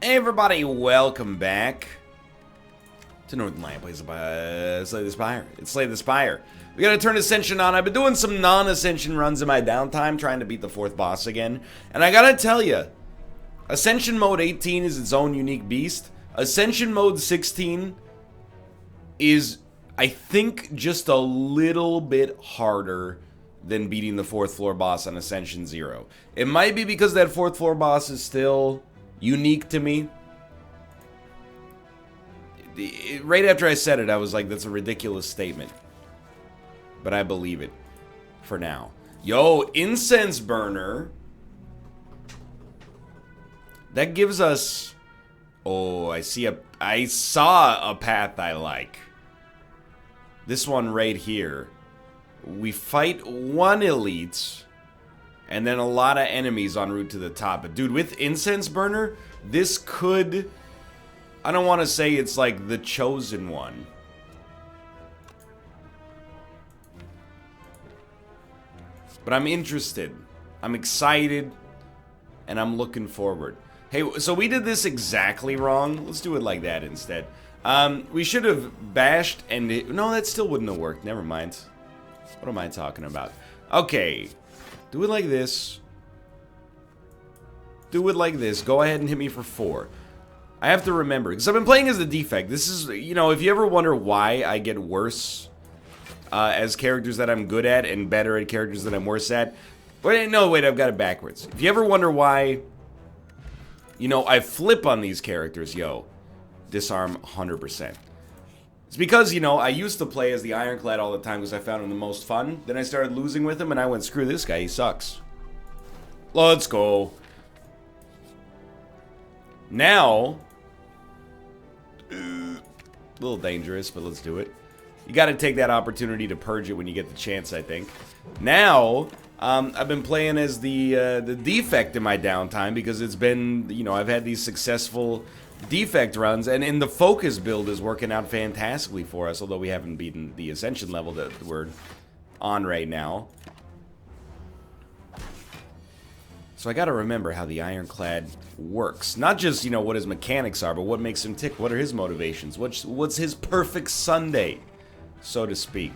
Hey everybody, welcome back to Northernlion. Plays Slay the Spire. It's Slay the Spire. We gotta turn Ascension on. I've been doing some non-Ascension runs in my downtime, trying to beat the 4th boss again. And I gotta tell you, Ascension Mode 18 is its own unique beast. Ascension Mode 16 is, I think, just a little bit harder than beating the 4th floor boss on Ascension 0. It might be because that 4th floor boss is still unique to me. Right after I said it, I was like, that's a ridiculous statement. But I believe it. For now. Yo, Incense Burner. That gives us... Oh, I saw a path I like. This one right here. We fight one elite, and then a lot of enemies en route to the top. But dude, with Incense Burner, this could... I don't want to say it's like the chosen one. But I'm interested. I'm excited. And I'm looking forward. Hey, so we did this exactly wrong. Let's do it like that instead. We should have bashed and... No, that still wouldn't have worked. Never mind. What am I talking about? Okay. Do it like this. Do it like this. Go ahead and hit me for 4. I have to remember, because I've been playing as the defect. This is, you know, if you ever wonder why I get worse as characters that I'm good at and better at characters that I'm worse at. Wait, no, wait, I've got it backwards. If you ever wonder why, you know, I flip on these characters, yo, disarm 100%. It's because, you know, I used to play as the Ironclad all the time because I found him the most fun. Then I started losing with him and I went, screw this guy, he sucks. Let's go. Now, a little dangerous, but let's do it. You got to take that opportunity to purge it when you get the chance, I think. Now, I've been playing as the defect in my downtime because it's been, you know, I've had these successful defect runs, and in the focus build is working out fantastically for us, although we haven't beaten the ascension level that we're on right now. So I gotta remember how the Ironclad works. Not just, you know, what his mechanics are, but what makes him tick. What are his motivations? What's his perfect Sunday, so to speak.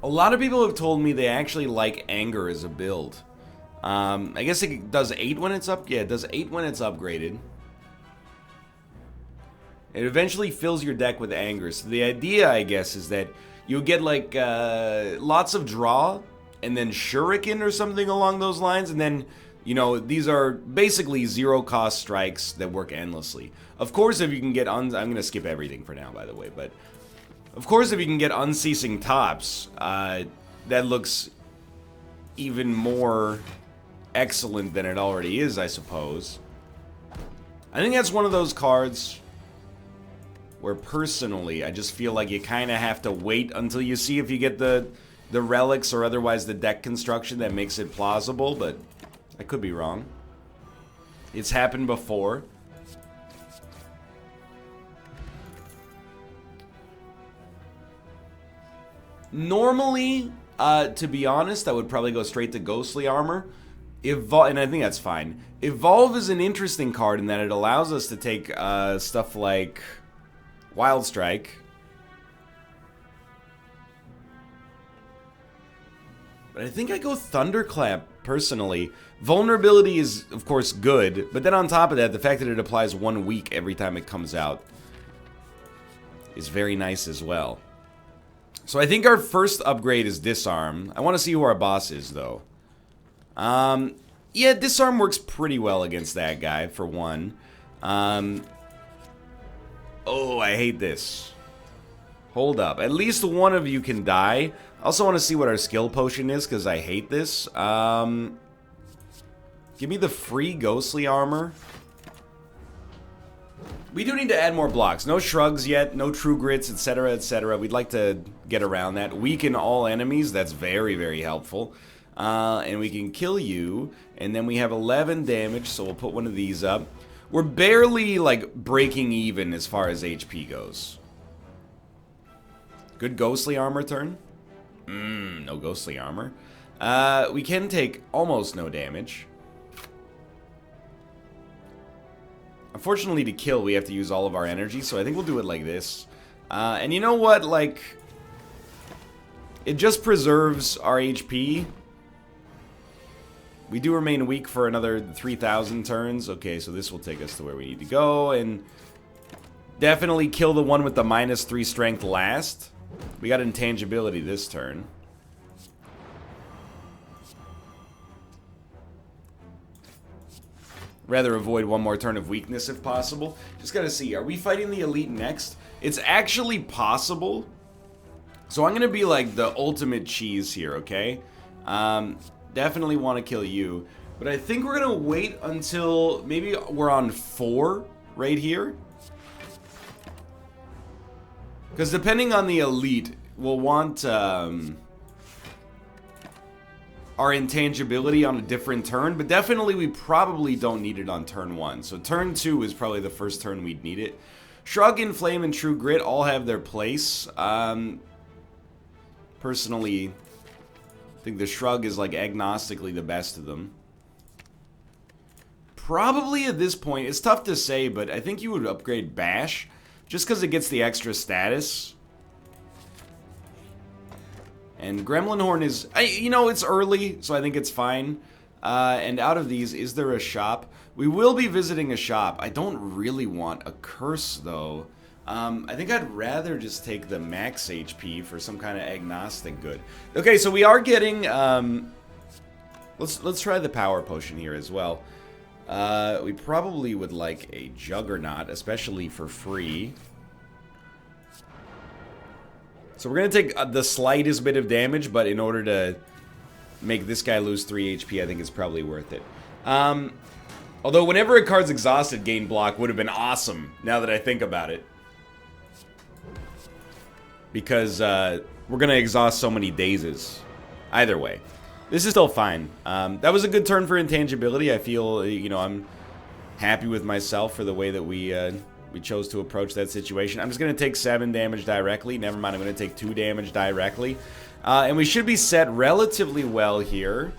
A lot of people have told me they actually like Anger as a build. I guess it does 8 when it's up. Yeah, it does 8 when it's upgraded. It eventually fills your deck with Anger. So the idea, I guess, is that you'll get like lots of draw and then shuriken or something along those lines. And then, you know, these are basically 0-cost strikes that work endlessly. Of course, if you can get... I'm going to skip everything for now, by the way. But, of course, if you can get Unceasing Tops, that looks even more excellent than it already is, I suppose. I think that's one of those cards where personally I just feel like you kind of have to wait until you see if you get the relics or otherwise the deck construction that makes it plausible, but I could be wrong. It's happened before. Normally, to be honest, I would probably go straight to Ghostly Armor. And I think that's fine. Evolve is an interesting card in that it allows us to take stuff like Wild Strike. But I think I go Thunderclap, personally. Vulnerability is, of course, good. But then on top of that, the fact that it applies 1 week every time it comes out is very nice as well. So I think our first upgrade is Disarm. I want to see who our boss is, though. Yeah, Disarm works pretty well against that guy, for one. Oh, I hate this. Hold up. At least one of you can die. I also want to see what our skill potion is, because I hate this. Give me the free Ghostly Armor. We do need to add more blocks. No shrugs yet, no true grits, etc., etc. We'd like to get around that. Weaken all enemies. That's very, very helpful. And we can kill you. And then we have 11 damage, so we'll put one of these up. We're barely, like, breaking even as far as HP goes. Good Ghostly Armor turn. No Ghostly Armor. We can take almost no damage. Unfortunately, to kill, we have to use all of our energy, so I think we'll do it like this. And you know what? Like, it just preserves our HP. We do remain weak for another 3,000 turns. Okay, so this will take us to where we need to go, and definitely kill the one with the -3 strength last. We got intangibility this turn. Rather avoid one more turn of weakness if possible. Just gotta see, are we fighting the elite next? It's actually possible. So I'm gonna be like the ultimate cheese here, okay? Definitely want to kill you. But I think we're gonna wait until maybe we're on 4 right here. Because depending on the elite, we'll want our intangibility on a different turn, but definitely we probably don't need it on turn 1. So turn 2 is probably the first turn we'd need it. Shrug, Inflame, and True Grit all have their place. Personally, I think the Shrug is like agnostically the best of them. Probably at this point, it's tough to say, but I think you would upgrade Bash just because it gets the extra status. And Gremlin Horn is, you know, it's early, so I think it's fine. And out of these, is there a shop? We will be visiting a shop. I don't really want a curse, though. I think I'd rather just take the max HP for some kind of agnostic good. Okay, so we are getting, let's try the power potion here as well. We probably would like a Juggernaut, especially for free. So we're going to take the slightest bit of damage, but in order to make this guy lose 3 HP, I think it's probably worth it. Although whenever a card's exhausted, gain block would have been awesome, now that I think about it. Because we're going to exhaust so many dazes. Either way. This is still fine. That was a good turn for intangibility. I feel, you know, I'm happy with myself for the way that we chose to approach that situation. I'm just going to take 7 damage directly. Never mind, I'm going to take 2 damage directly. And we should be set relatively well here.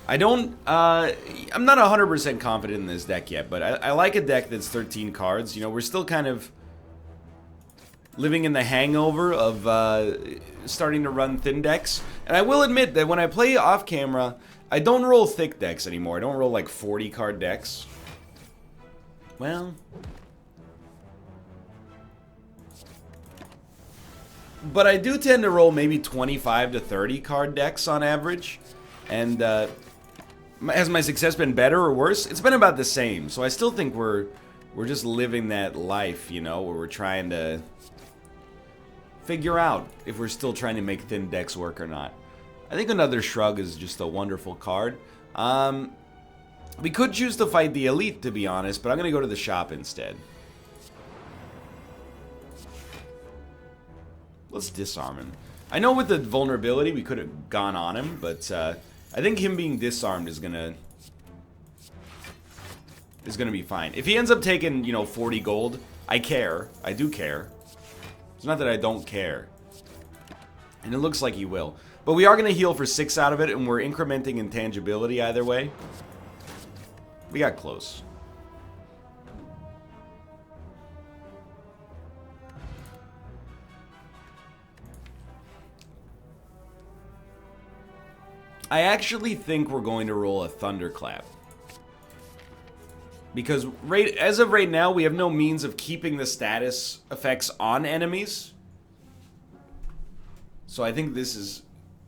I'm not 100% confident in this deck yet, but I like a deck that's 13 cards. You know, we're still kind of living in the hangover of starting to run thin decks. And I will admit that when I play off camera, I don't roll thick decks anymore. I don't roll like 40 card decks. Well, but I do tend to roll maybe 25 to 30 card decks on average. And has my success been better or worse? It's been about the same. So I still think we're just living that life, you know, where we're trying to figure out if we're still trying to make thin decks work or not. I think another Shrug is just a wonderful card. We could choose to fight the elite, to be honest, but I'm going to go to the shop instead. Let's disarm him. I know with the vulnerability we could have gone on him, but I think him being disarmed is gonna be fine. If he ends up taking, you know, 40 gold, I care. I do care. It's not that I don't care. And it looks like he will. But we are going to heal for 6 out of it, and we're incrementing intangibility either way. We got close. I actually think we're going to roll a Thunderclap. Because as of right now, we have no means of keeping the status effects on enemies. So I think this is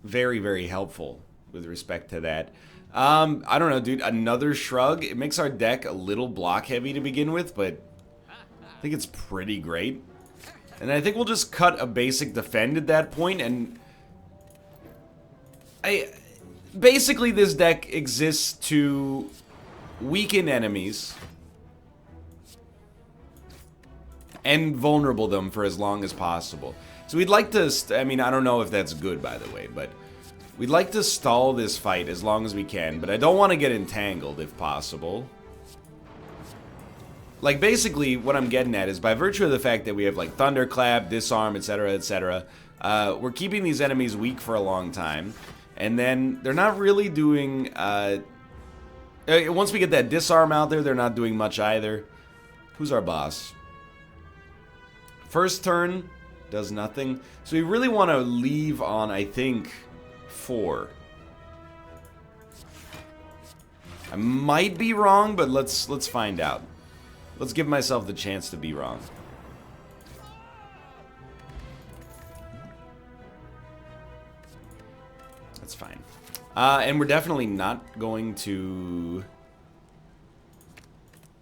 very, very helpful with respect to that. I don't know, dude. Another Shrug. It makes our deck a little block heavy to begin with, but I think it's pretty great. And I think we'll just cut a basic defend at that point, and basically this deck exists to weaken enemies and vulnerable them for as long as possible. So we'd like to, I mean, I don't know if that's good, by the way, but we'd like to stall this fight as long as we can, but I don't want to get entangled if possible. Like, basically, what I'm getting at is by virtue of the fact that we have, like, Thunderclap, Disarm, etc., etc., we're keeping these enemies weak for a long time. And then they're not really doing... once we get that Disarm out there, they're not doing much either. Who's our boss? First turn, does nothing. So we really want to leave on, I think, 4. I might be wrong, but let's find out. Let's give myself the chance to be wrong. That's fine. And we're definitely not going to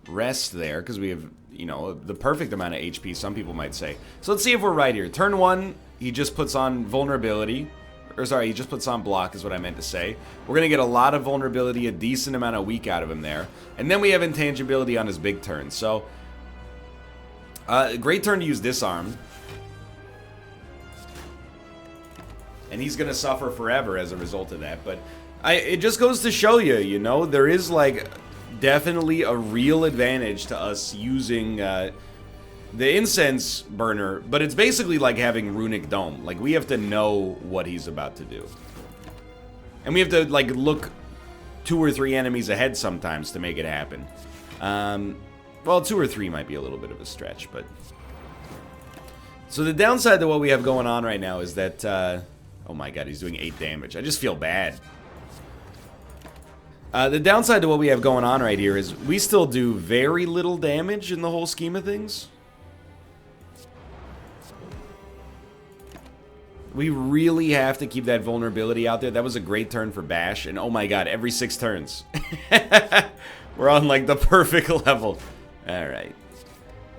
rest there, because we have, you know, the perfect amount of HP, some people might say. So let's see if we're right here. Turn 1, he just puts on vulnerability. Or sorry, he just puts on block is what I meant to say. We're going to get a lot of vulnerability, a decent amount of weak out of him there. And then we have intangibility on his big turn. So, great turn to use Disarm. And he's going to suffer forever as a result of that. But it just goes to show you, you know, there is, like, definitely a real advantage to us using the incense burner, but it's basically like having Runic Dome. Like, we have to know what he's about to do. And we have to, like, look 2 or 3 enemies ahead sometimes to make it happen. Well, 2 or 3 might be a little bit of a stretch, but... So the downside to what we have going on right now is that, oh my god, he's doing 8 damage. I just feel bad. The downside to what we have going on right here is we still do very little damage in the whole scheme of things. We really have to keep that vulnerability out there. That was a great turn for Bash, and oh my god, every 6 turns. We're on, like, the perfect level. Alright.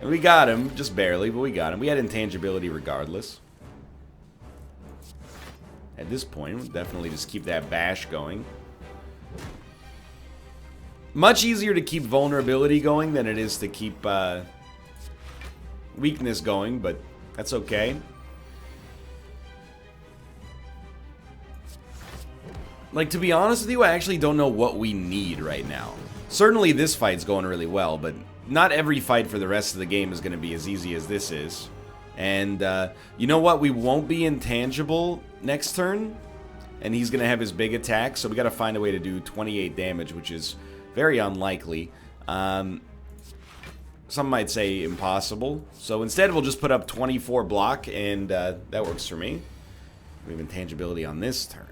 And we got him, just barely, but we got him. We had intangibility regardless. At this point, we'll definitely just keep that Bash going. Much easier to keep vulnerability going than it is to keep weakness going, but that's okay. Like, to be honest with you, I actually don't know what we need right now. Certainly this fight's going really well, but not every fight for the rest of the game is going to be as easy as this is. And, you know what? We won't be intangible next turn, and he's going to have his big attack, so we got to find a way to do 28 damage, which is very unlikely. Some might say impossible. So instead, we'll just put up 24 block, and that works for me. We have intangibility on this turn.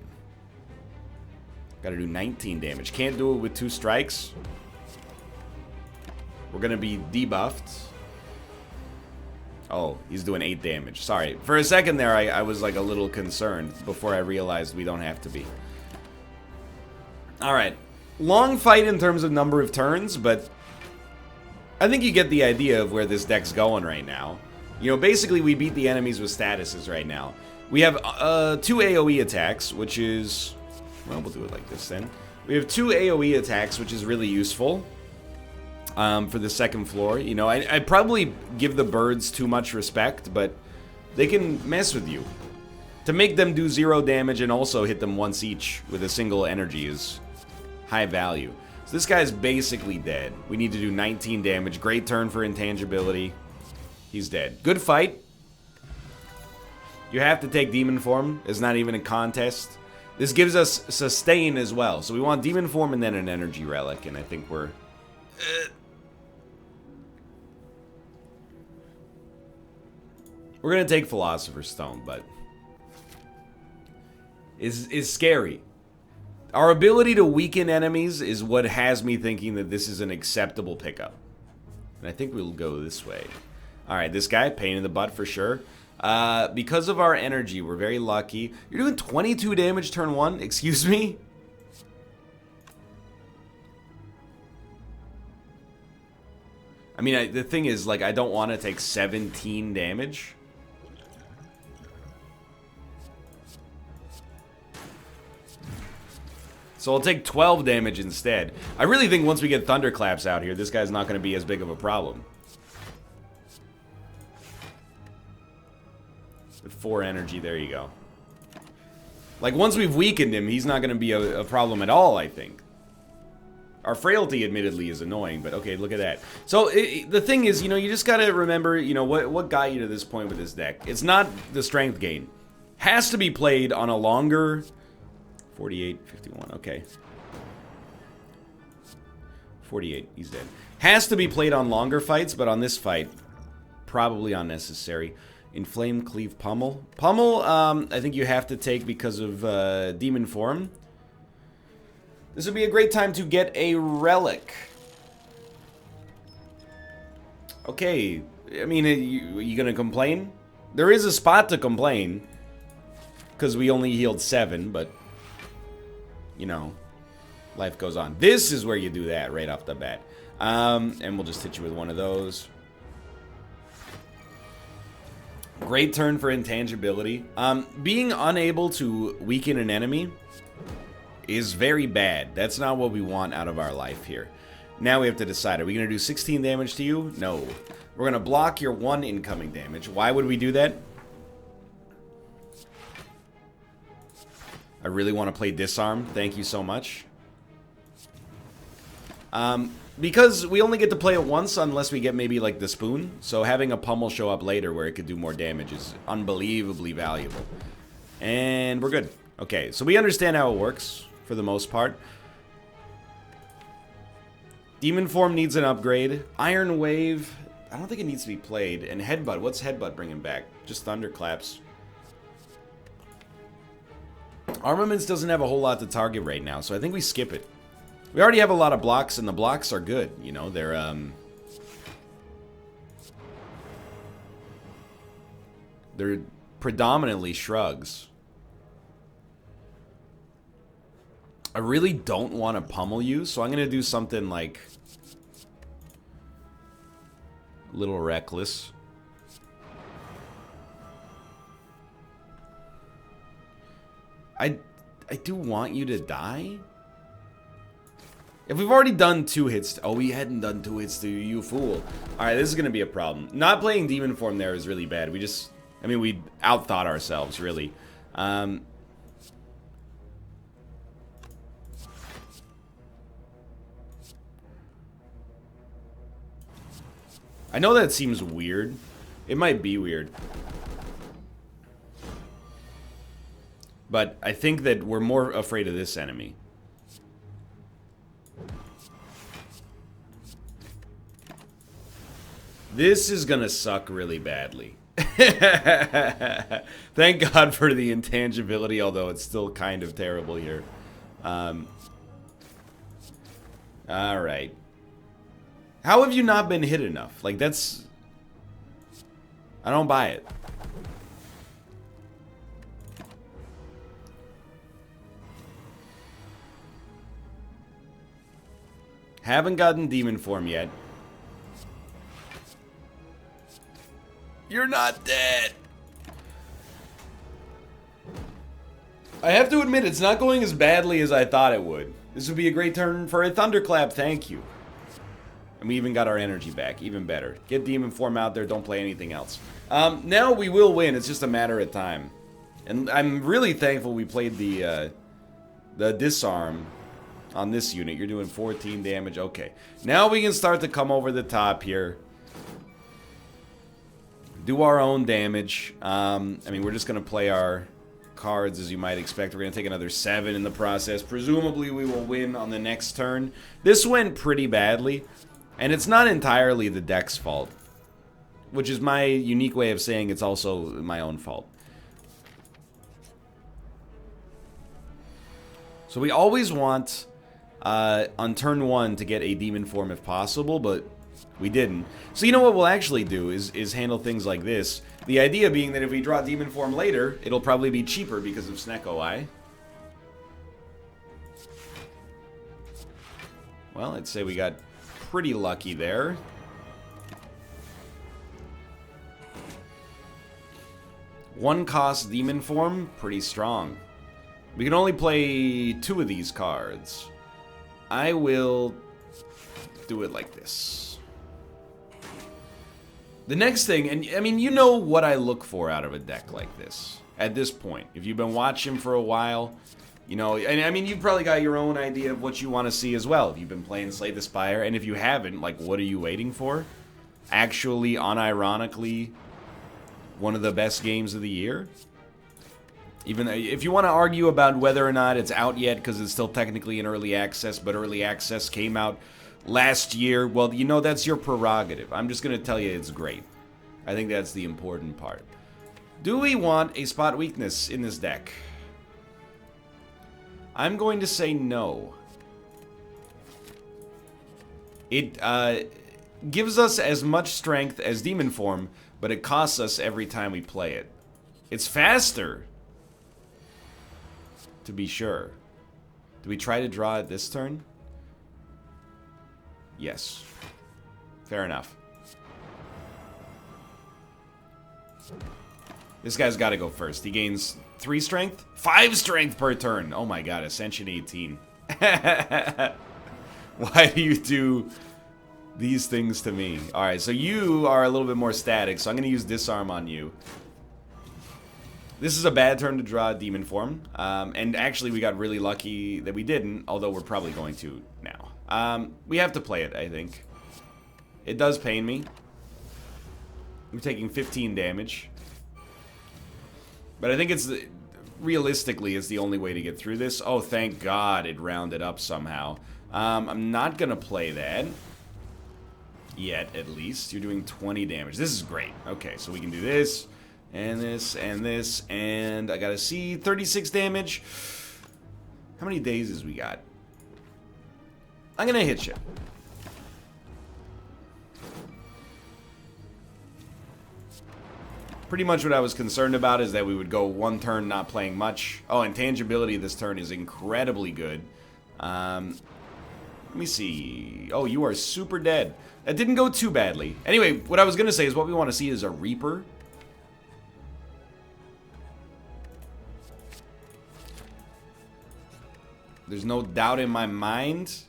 Got to do 19 damage. Can't do it with 2 strikes. We're going to be debuffed. Oh, he's doing 8 damage. Sorry. For a second there, I was like a little concerned before I realized we don't have to be. Alright. Long fight in terms of number of turns, but I think you get the idea of where this deck's going right now. You know, basically we beat the enemies with statuses right now. We have 2 AoE attacks, which is... Well, we'll do it like this then. We have 2 AoE attacks, which is really useful for the second floor. You know, I'd probably give the birds too much respect, but they can mess with you. To make them do 0 damage and also hit them once each with a single energy is high value. So this guy's basically dead. We need to do 19 damage. Great turn for intangibility. He's dead. Good fight. You have to take demon form. It's not even a contest. This gives us sustain as well. So we want demon form and then an energy relic, and I think we're... We're going to take Philosopher's Stone, but... is scary. Our ability to weaken enemies is what has me thinking that this is an acceptable pickup. And I think we'll go this way. Alright, this guy, pain in the butt for sure. Because of our energy, we're very lucky. You're doing 22 damage turn 1? Excuse me? I mean, the thing is, like, I don't want to take 17 damage. So I'll take 12 damage instead. I really think once we get Thunderclaps out here, this guy's not going to be as big of a problem. With 4 energy, there you go. Like, once we've weakened him, he's not going to be a problem at all, I think. Our frailty, admittedly, is annoying, but okay, look at that. So, the thing is, you know, you just gotta remember, you know, what got you to this point with this deck. It's not the strength gain. Has to be played on a longer... 48, 51, okay. 48, he's dead. Has to be played on longer fights, but on this fight, probably unnecessary. Inflame, Cleave, Pummel. Pummel, I think you have to take because of Demon Form. This would be a great time to get a relic. Okay, I mean, you gonna complain? There is a spot to complain. Because we only healed 7, but... You know, life goes on. This is where you do that right off the bat. And we'll just hit you with one of those. Great turn for intangibility. Being unable to weaken an enemy is very bad. That's not what we want out of our life here. Now we have to decide, are we going to do 16 damage to you? No. We're going to block your 1 incoming damage. Why would we do that? I really want to play Disarm. Thank you so much. Because we only get to play it once unless we get maybe like the Spoon. So having a Pummel show up later where it could do more damage is unbelievably valuable. And we're good. Okay, so we understand how it works for the most part. Demon Form needs an upgrade. Iron Wave, I don't think it needs to be played. And Headbutt, what's Headbutt bringing back? Just Thunderclaps. Armaments doesn't have a whole lot to target right now, so I think we skip it. We already have a lot of blocks, and the blocks are good. You know, they're predominantly shrugs. I really don't want to pummel you, so I'm going to do something like a little reckless. I do want you to die. If we've already done 2 hits... Oh, we hadn't done 2 hits to you, you fool. Alright, this is going to be a problem. Not playing Demon Form there is really bad. We just... I mean, we outthought ourselves, really. I know that seems weird. It might be weird. But I think that we're more afraid of this enemy. This is gonna suck really badly. Thank God for the intangibility, although it's still kind of terrible here. Alright. How have you not been hit enough? Like, that's... I don't buy it. Haven't gotten Demon Form yet. You're not dead. I have to admit, it's not going as badly as I thought it would. This would be a great turn for a Thunderclap, thank you. And we even got our energy back, even better. Get Demon Form out there, don't play anything else. Now we will win, it's just a matter of time. And I'm really thankful we played the Disarm on this unit. You're doing 14 damage, okay. Now we can start to come over the top here. Do our own damage. I mean, we're just going to play our cards as you might expect. We're going to take another 7 in the process. Presumably we will win on the next turn. This went pretty badly, and it's not entirely the deck's fault, which is my unique way of saying it's also my own fault. So we always want, on turn 1, to get a Demon Form if possible, but we didn't. So you know what we'll actually do is handle things like this. The idea being that if we draw Demon Form later, it'll probably be cheaper because of Snecko-Eye. Well, I'd say we got pretty lucky there. One cost Demon Form, pretty strong. We can only play 2 of these cards. I will do it like this. The next thing, and I mean, you know what I look for out of a deck like this. At this point, if you've been watching for a while, You know, and I mean, you've probably got your own idea of what you want to see as well. If you've been playing Slay the Spire, and if you haven't, like, what are you waiting for? Actually, unironically, one of the best games of the year? Even if you want to argue about whether or not it's out yet, because it's still technically in early access, but early access came out last year, well, you know, that's your prerogative. I'm just going to tell you it's great. I think that's the important part. Do we want a spot weakness in this deck? I'm going to say no. It gives us as much strength as Demon Form, but it costs us every time we play it. It's faster, to be sure. Do we try to draw it this turn? Yes. Fair enough. This guy's got to go first. He gains 3 strength? 5 strength per turn. Oh my god, Ascension 18. Why do you do these things to me? Alright, so you are a little bit more static, so I'm going to use Disarm on you. This is a bad turn to draw Demon Form. And actually, we got really lucky that we didn't, although we're probably going to now. We have to play it, I think. It does pain me. We're taking 15 damage. But I think it's, realistically, it's the only way to get through this. Oh, thank God it rounded up somehow. I'm not going to play that. Yet, at least. You're doing 20 damage. This is great. Okay, so we can do this, and this, and this, and I gotta see 36 damage. How many dazes we got? I'm gonna hit you. Pretty much what I was concerned about is that we would go one turn not playing much. Oh, and tangibility this turn is incredibly good. Let me see. Oh, you are super dead. That didn't go too badly. Anyway, what I was going to say is what we want to see is a Reaper. There's no doubt in my mind.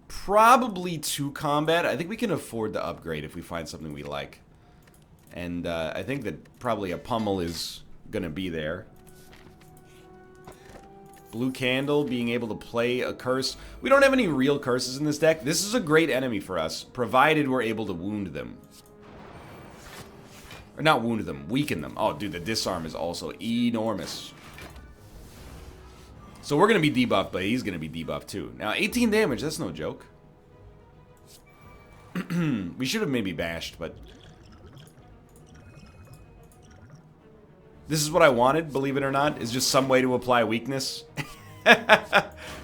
Probably 2 combat. I think we can afford to upgrade if we find something we like. And I think that probably a pummel is going to be there. Blue Candle, being able to play a curse. We don't have any real curses in this deck. This is a great enemy for us, provided we're able to wound them. Or not wound them, weaken them. Oh, dude, the disarm is also enormous. So we're going to be debuffed, but he's going to be debuffed too. Now, 18 damage, that's no joke. We should have maybe bashed, but... This is what I wanted, believe it or not, is just some way to apply weakness.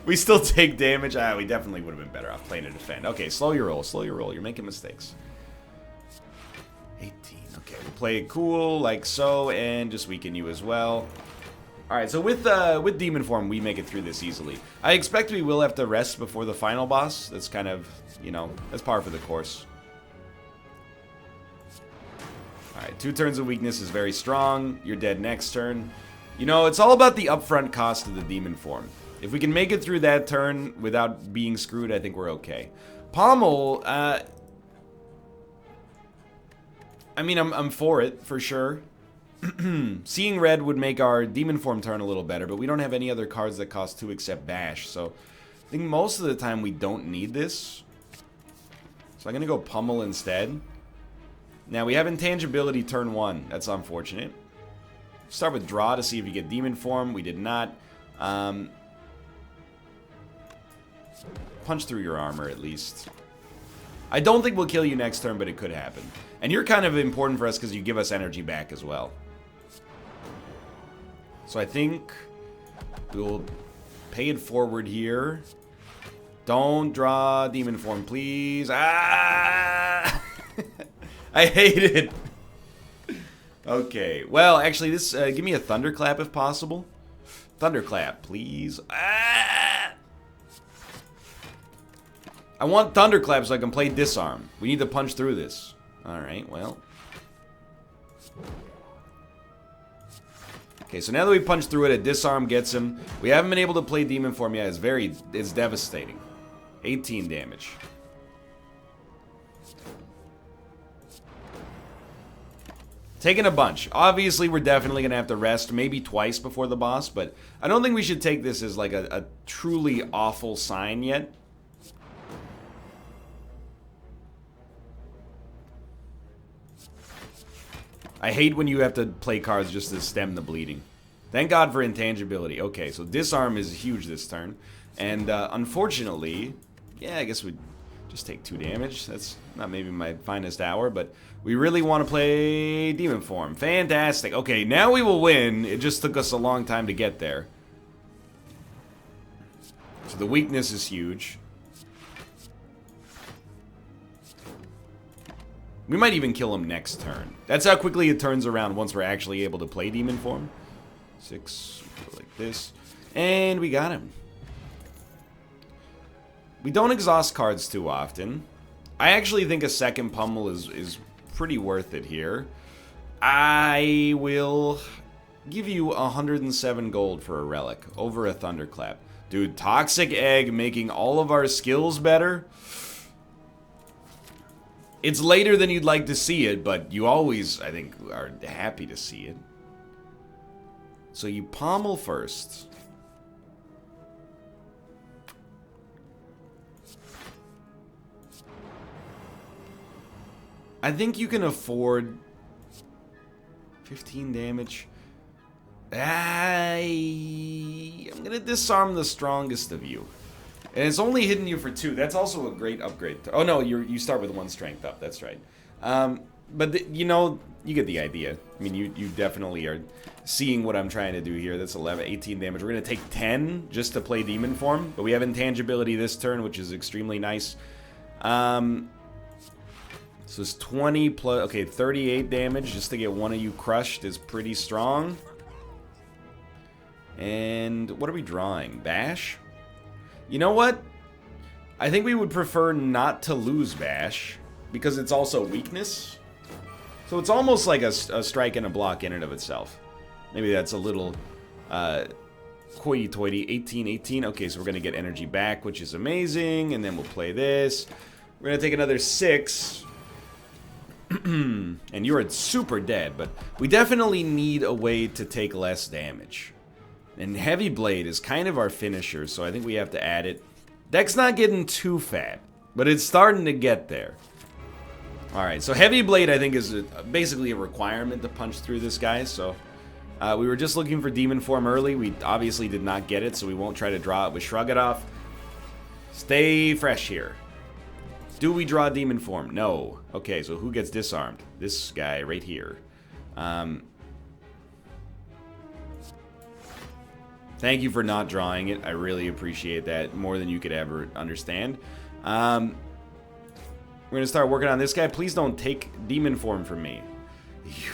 We still take damage. Ah, we definitely would have been better off playing to defend. Okay, slow your roll, slow your roll. You're making mistakes. 18. Okay, we'll play it cool, like so, and just weaken you as well. Alright, so with Demon Form, we make it through this easily. I expect we will have to rest before the final boss. That's kind of, you know, that's par for the course. Alright, 2 turns of weakness is very strong. You're dead next turn. You know, it's all about the upfront cost of the Demon Form. If we can make it through that turn without being screwed, I think we're okay. Pommel, I mean, I'm for it, for sure. Seeing red would make our Demon Form turn a little better, but we don't have any other cards that cost 2 except Bash, so I think most of the time we don't need this. So I'm going to go Pummel instead. Now, we have Intangibility turn 1. That's unfortunate. Start with Draw to see if you get Demon Form. We did not. Punch through your armor, at least. I don't think we'll kill you next turn, but it could happen. And you're kind of important for us because you give us energy back as well. So I think we'll pay it forward here. Don't draw Demon Form, please. Ah! I hate it. Okay. Well, actually, this give me a Thunderclap if possible. Thunderclap, please. Ah! I want Thunderclap so I can play Disarm. We need to punch through this. Alright, well. Okay, so now that we punch through it, a Disarm gets him. We haven't been able to play Demon Form yet. It's devastating. 18 damage. Taking a bunch. Obviously, we're definitely going to have to rest maybe twice before the boss, but I don't think we should take this as like a truly awful sign yet. I hate when you have to play cards just to stem the bleeding. Thank God for intangibility. Okay, so disarm is huge this turn. And unfortunately, yeah, I guess we'd just take 2 damage. That's not maybe my finest hour, but we really want to play Demon Form. Fantastic. Okay, now we will win. It just took us a long time to get there. So the weakness is huge. We might even kill him next turn. That's how quickly it turns around once we're actually able to play Demon Form. 6, like this. And we got him. We don't exhaust cards too often. I actually think a second pummel is pretty worth it here. I will give you 107 gold for a relic over a Thunderclap. Dude, Toxic Egg making all of our skills better. It's later than you'd like to see it, but you always, I think, are happy to see it. So you pommel first. I think you can afford 15 damage. I'm gonna disarm the strongest of you. And it's only hitting you for 2. That's also a great upgrade. Oh no, you start with 1 strength up. That's right. But you know, you get the idea. I mean, you definitely are seeing what I'm trying to do here. That's 18 damage. We're gonna take 10 just to play Demon Form, but we have intangibility this turn, which is extremely nice. So it's 20 plus, okay, 38 damage just to get one of you crushed is pretty strong. And what are we drawing? Bash? You know what? I think we would prefer not to lose Bash because it's also weakness. So it's almost like a strike and a block in and of itself. Maybe that's a little hoity-toity. 18. Okay, so we're going to get energy back, which is amazing. And then we'll play this. We're going to take another 6. And you're super dead, but we definitely need a way to take less damage. And Heavy Blade is kind of our finisher, so I think we have to add it. Deck's not getting too fat, but it's starting to get there. Alright, so Heavy Blade I think is basically a requirement to punch through this guy, so... we were just looking for Demon Form early. We obviously did not get it, so we won't try to draw it. We shrug it off. Stay fresh here. Do we draw Demon Form? No. Okay, so who gets disarmed? This guy right here. Thank you for not drawing it. I really appreciate that more than you could ever understand. We're going to start working on this guy. Please don't take Demon Form from me.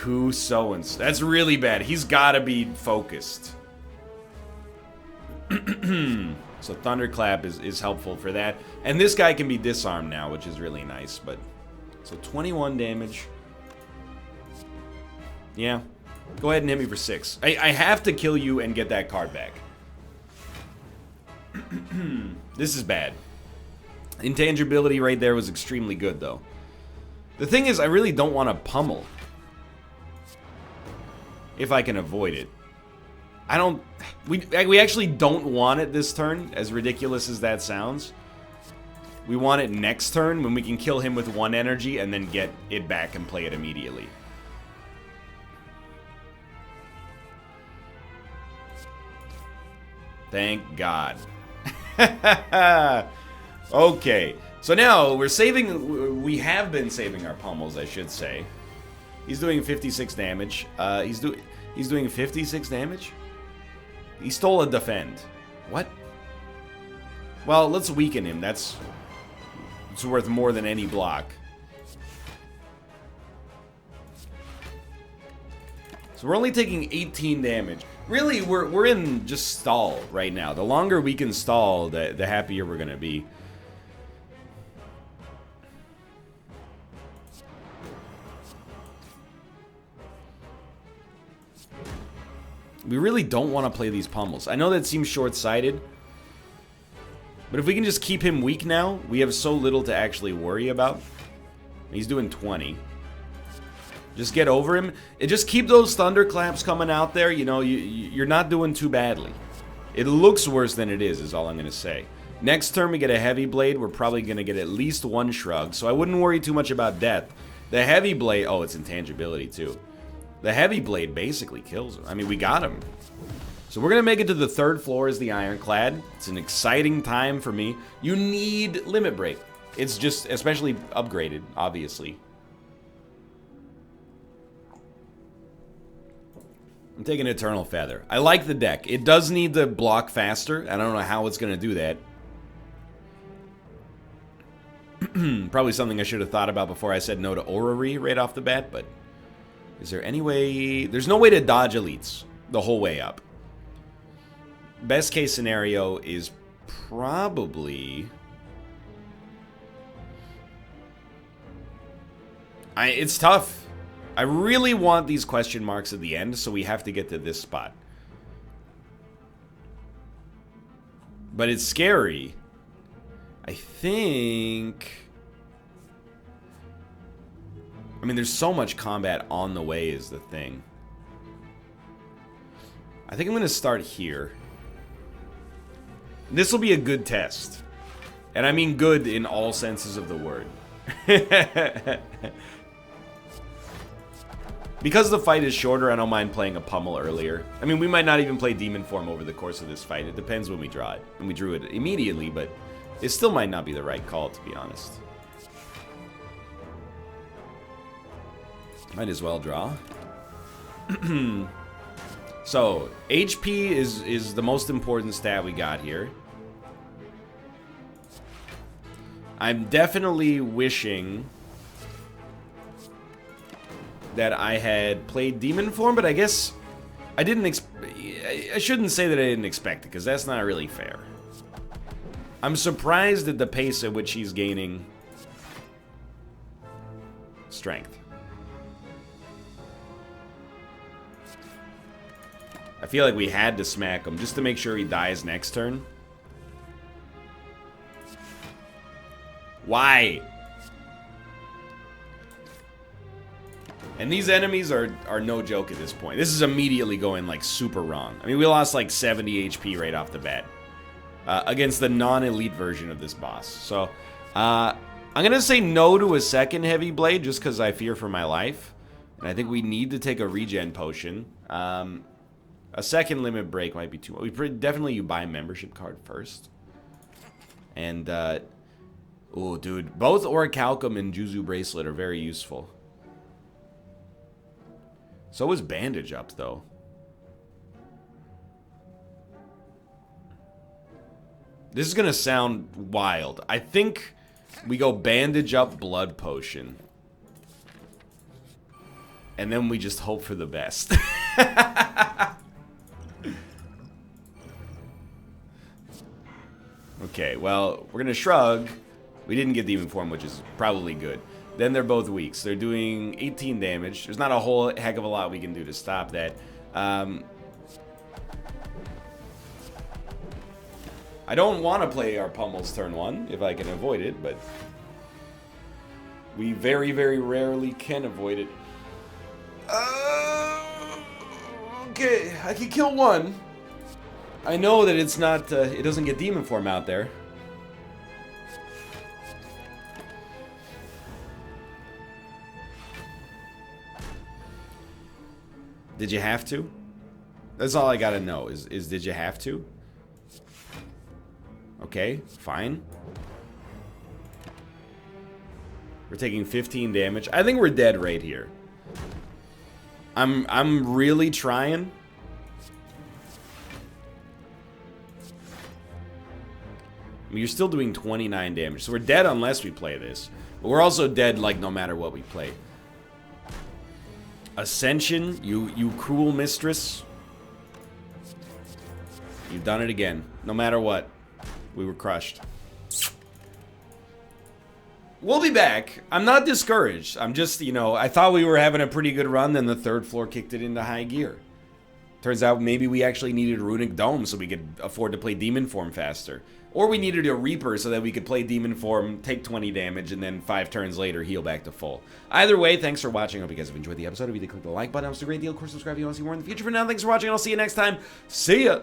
You so-and-so. That's really bad. He's got to be focused. So Thunderclap is helpful for that. And this guy can be disarmed now, which is really nice. But so 21 damage. Yeah. Go ahead and hit me for 6. I have to kill you and get that card back. This is bad. Intangibility right there was extremely good, though. The thing is, I really don't want to pummel. If I can avoid it. I don't... We actually don't want it this turn, as ridiculous as that sounds. We want it next turn, when we can kill him with 1 energy, and then get it back and play it immediately. Thank God. Okay. So now, we're saving... We have been saving our pummels, I should say. He's doing 56 damage. He's doing 56 damage? He stole a defend. What? Well, let's weaken him. It's worth more than any block. So we're only taking 18 damage. Really, we're in just stall right now. The longer we can stall, the happier we're gonna be. We really don't want to play these pummels. I know that seems short-sighted, but if we can just keep him weak now, we have so little to actually worry about. He's doing 20. Just get over him. And just keep those thunderclaps coming out there. You know, you're not doing too badly. It looks worse than it is all I'm going to say. Next turn we get a heavy blade. We're probably going to get at least one shrug. So I wouldn't worry too much about death. The heavy blade... Oh, it's intangibility too. The heavy blade basically kills him. I mean, we got him. So we're going to make it to the 3rd floor as the Ironclad. It's an exciting time for me. You need Limit Break. It's just especially upgraded, obviously. I'm taking Eternal Feather. I like the deck. It does need to block faster. I don't know how it's going to do that. Probably something I should have thought about before I said no to Orrery right off the bat, but is there any way... There's no way to dodge elites the whole way up. Best case scenario is probably... It's tough. I really want these question marks at the end, so we have to get to this spot. But it's scary. I think... I mean, there's so much combat on the way is the thing. I think I'm going to start here. This will be a good test. And I mean good in all senses of the word. Because the fight is shorter, I don't mind playing a pummel earlier. I mean, we might not even play Demon Form over the course of this fight. It depends when we draw it. And we drew it immediately, but it still might not be the right call, to be honest. Might as well draw. So, HP is the most important stat we got here. I'm definitely wishing that I had played Demon Form, but I guess I didn't I shouldn't say that I didn't expect it, because that's not really fair. I'm surprised at the pace at which he's gaining strength. I feel like we had to smack him just to make sure he dies next turn. Why? And these enemies are no joke at this point. This is immediately going, like, super wrong. I mean, we lost, like, 70 HP right off the bat. Against the non-elite version of this boss. So, I'm going to say no to a second Heavy Blade just because I fear for my life. And I think we need to take a regen potion. A second Limit Break might be too much. Definitely you buy a membership card first. And, oh, dude. Both Orichalcum and Juzu Bracelet are very useful. So is Bandage Up, though. This is going to sound wild. I think we go Bandage Up, Blood Potion. And then we just hope for the best. Okay, well, we're going to shrug. We didn't get Demon Form, which is probably good. Then they're both weak. So they're doing 18 damage. There's not a whole heck of a lot we can do to stop that. I don't want to play our pummels turn 1 if I can avoid it, but we very, very rarely can avoid it. Okay, I can kill one. I know that it's not, it doesn't get Demon Form out there. Did you have to? That's all I gotta know, is did you have to? Okay, fine. We're taking 15 damage. I think we're dead right here. I'm really trying. I mean, you're still doing 29 damage, so we're dead unless we play this. But we're also dead, like, no matter what we play. Ascension, you cruel mistress. You've done it again. No matter what. We were crushed. We'll be back. I'm not discouraged. I'm just, you know, I thought we were having a pretty good run, then the third floor kicked it into high gear. Turns out maybe we actually needed Runic Dome so we could afford to play Demon Form faster. Or we needed a Reaper so that we could play Demon Form, take 20 damage, and then 5 turns later heal back to full. Either way, thanks for watching. I hope you guys have enjoyed the episode. If you did, click the like button. It was a great deal. Of course, subscribe if you want to see more in the future. For now, thanks for watching. I'll see you next time. See ya!